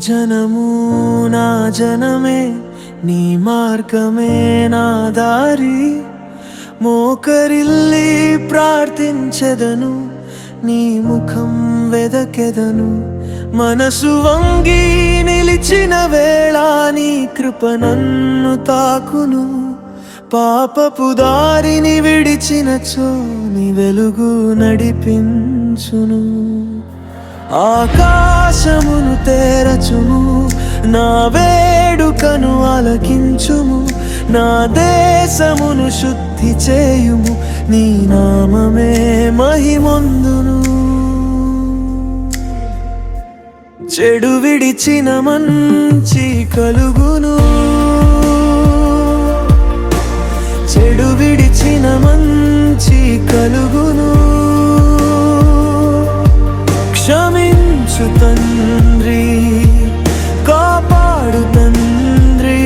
జనము నా జనమే, నీ మార్గమే నా దారి. మోకరిల్లి ప్రార్థించెదను, నీ ముఖం వెదకెదను. మనసు వంగి నిలిచిన వేళ నీ కృప నన్ను తాకును. పాపపు దారిని విడిచినచో నీ వెలుగు నడిపించును. ఆకాశమును తెరచుము, నా వేడుకను ఆలకించుము. నా దేశమును శుద్ధి చేయుము, నీ నామమే మహిమొందును. చెడు విడిచిన మంచి కలుగును, చెడు విడిచిన మంచి కలుగును. క్షమించు తండ్రి, కాపాడు తండ్రి.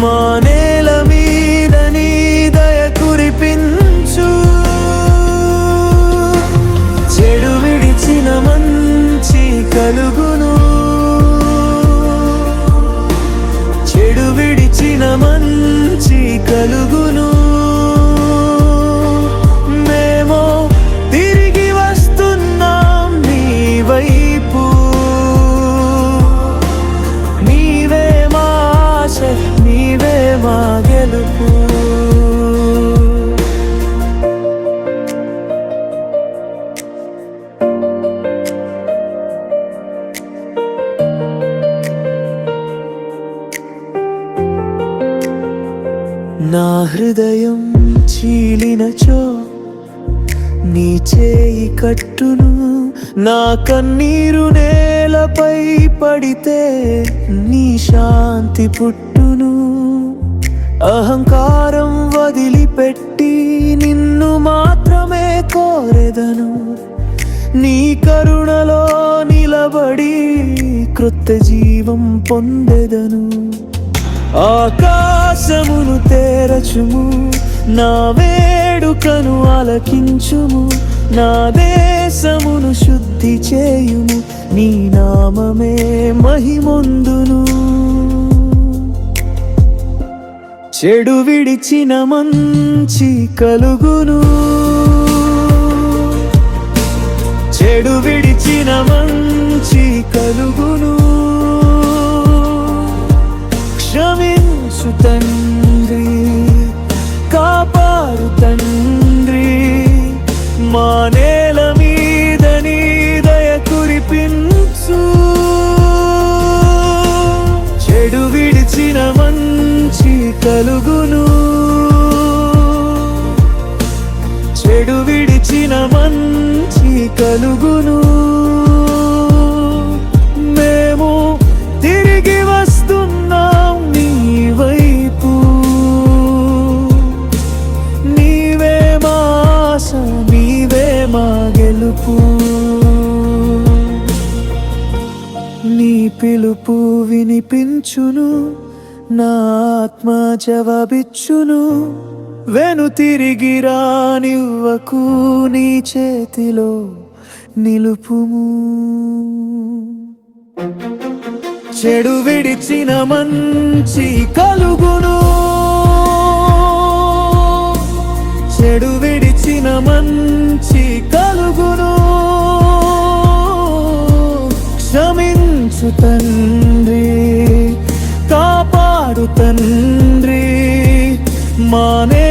మా నేల మీద నీ దయ కురిపించు. చెడు విడిచిన మంచి కలుగును, చెడు విడిచిన మంచి కలుగును. మేము తిరిగి వస్తున్నాం నీ వైపు. నీవే మా ఆశ, నీవే మా గెలుపు. నా హృదయం చీలినచో నీ చేయి కట్టును. నా కన్నీరు నేలపై పడితే నీ శాంతి పుట్టును. అహంకారం వదిలిపెట్టి నిన్ను మాత్రమే కోరెదను. నీ కరుణలో నిలబడి క్రొత్త జీవం పొందెదను. ఆకాశమును తెరచుము, నా వేడుకను ఆలకించుము. నా దేశమును శుద్ధి చేయుము, నీ నామమే మహిమొందును. చెడు విడిచిన మంచి కలుగును, చెడు విడిచిన మంచి కలుగును. క్షమించు తండ్రి, కాపాడు తండ్రి. మా నేల మీద నీ దయ కురిపించు. చెడు విడిచిన మంచి కలుగును, చెడు విడిచిన మంచి కలుగును. మేము తిరిగి వస్తున్నాం నీ వైపు. నీవే మా ఆశ, నీవే మా గెలుపు. నీ పిలుపు వినిపించును, నా ఆత్మ జవాబిచ్చును. వెను తిరిగి రానివ్వకు, నీ చేతిలో నిలుపుము. చెడు విడిచిన మంచి కలుగును, చెడు విడిచిన మంచి కలుగును. క్షమించు తండ్రి, కాపాడు తండ్రి. మానే